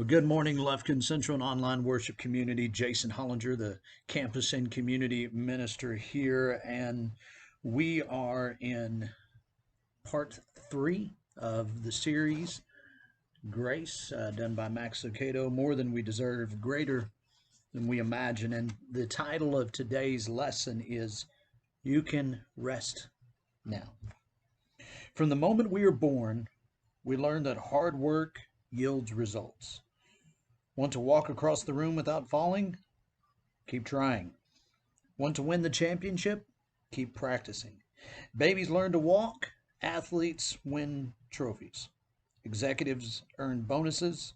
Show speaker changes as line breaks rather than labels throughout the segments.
Good morning, Lufkin Central and Online Worship Community. Jason Hollinger, the campus and community minister here, and we are in part 3 of the series, Grace, done by Max Lucado, More Than We Deserve, Greater Than We Imagine. And the title of today's lesson is You Can Rest Now. From the moment we are born, we learn that hard work yields results. Want to walk across the room without falling? Keep trying. Want to win the championship? Keep practicing. Babies learn to walk. Athletes win trophies. Executives earn bonuses.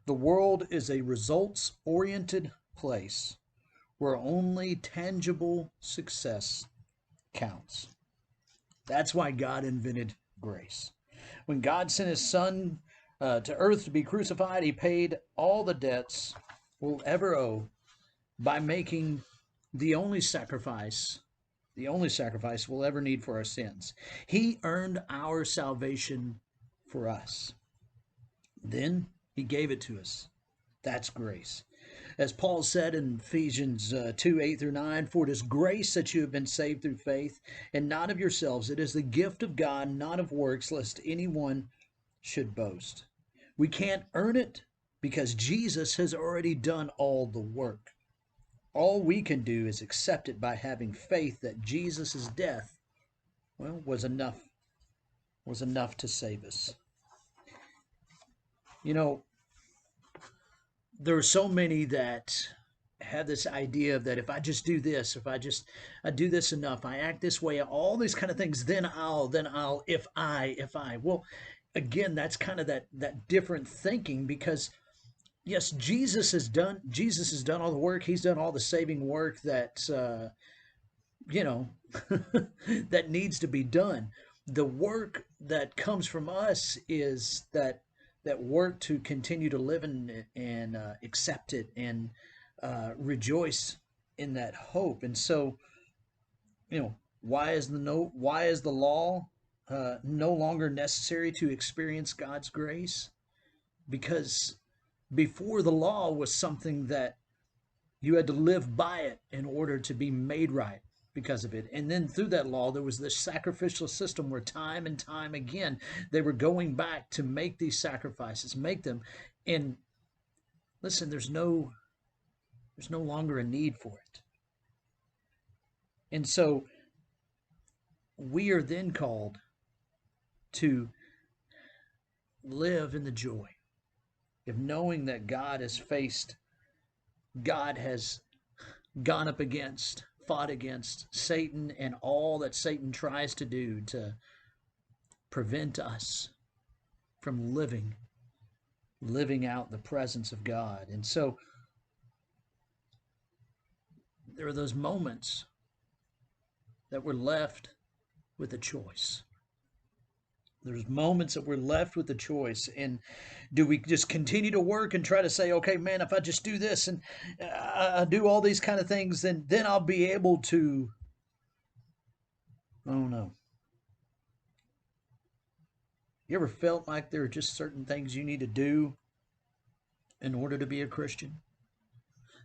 The world is a results-oriented place where only tangible success counts. That's why God invented grace. When God sent his son to earth to be crucified, he paid all the debts we'll ever owe by making the only sacrifice we'll ever need for our sins. He earned our salvation for us. Then he gave it to us. That's grace. As Paul said in Ephesians 2:8-9, for it is grace that you have been saved through faith, and not of yourselves. It is the gift of God, not of works, lest anyone should boast. We can't earn it because Jesus has already done all the work. All we can do is accept it by having faith that Jesus' death, was enough to save us. You know, there are so many that have this idea of that if I just do this, I do this enough, I act this way, all these kind of things, then I'll, if I. Well, again, that's kind of that different thinking, because yes, Jesus has done all the work. He's done all the saving work that that needs to be done. The work that comes from us is that work to continue to live and accept it and rejoice in that hope. And so, why is the law no longer necessary to experience God's grace? Because before, the law was something that you had to live by it in order to be made right because of it. And then through that law, there was this sacrificial system where time and time again, they were going back to make these sacrifices, make them. And listen, there's no longer a need for it. And so we are then called to live in the joy of knowing that God has gone up against, fought against Satan and all that Satan tries to do to prevent us from living out the presence of God. And so there are those moments that we're left with a choice. There's moments that we're left with a choice. And do we just continue to work and try to say, okay, man, if I just do this and I do all these kind of things, then I'll be able to, oh no. You ever felt like there are just certain things you need to do in order to be a Christian?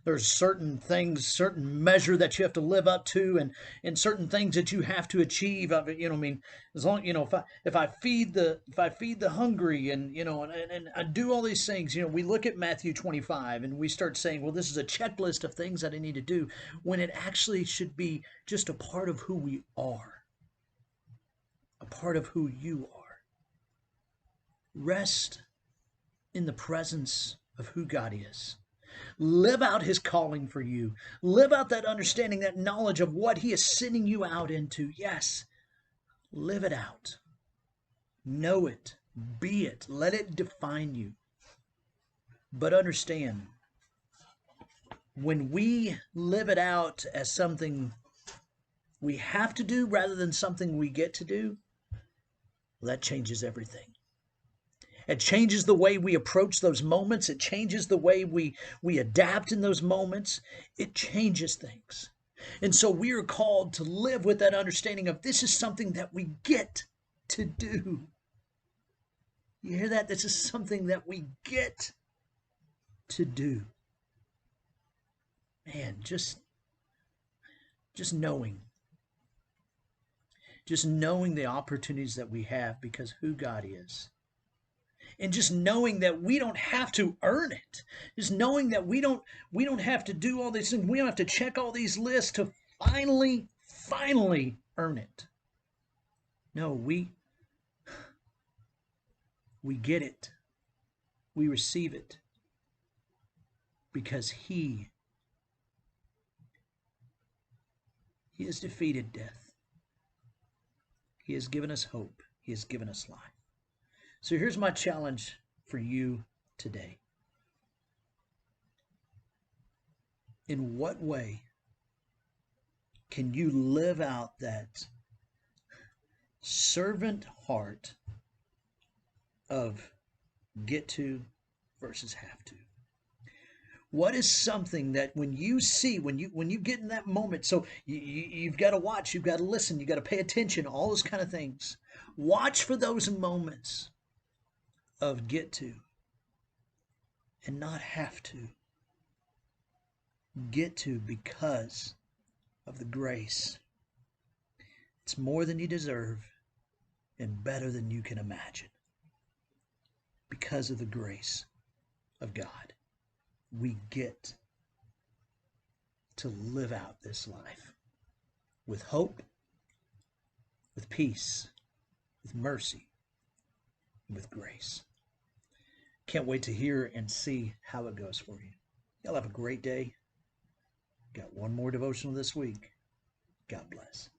There's certain things, certain measure that you have to live up to, and certain things that you have to achieve. As long, if I feed the hungry, and I do all these things, we look at Matthew 25 and we start saying, well, this is a checklist of things that I need to do, when it actually should be just a part of who we are, a part of who you are. Rest in the presence of who God is. Live out his calling for you. Live out that understanding, that knowledge of what he is sending you out into. Yes, live it out. Know it. Be it. Let it define you. But understand, when we live it out as something we have to do rather than something we get to do, that changes everything. It changes the way we approach those moments. It changes the way we adapt in those moments. It changes things. And so we are called to live with that understanding of this is something that we get to do. You hear that? This is something that we get to do. Man, just knowing. Just knowing the opportunities that we have because who God is. And just knowing that we don't have to earn it. Just knowing that we don't have to do all these things. We don't have to check all these lists to finally earn it. No, we get it. We receive it because He has defeated death. He has given us hope. He has given us life. So here's my challenge for you today. In what way can you live out that servant heart of get to versus have to? What is something that when you see, when you get in that moment, so you've got to watch, you've got to listen, you've got to pay attention, all those kind of things. Watch for those moments of get to and not have to. Get to because of the grace. It's more than you deserve and better than you can imagine. Because of the grace of God, we get to live out this life with hope, with peace, with mercy, with grace. Can't wait to hear and see how it goes for you. Y'all have a great day. Got one more devotional this week. God bless.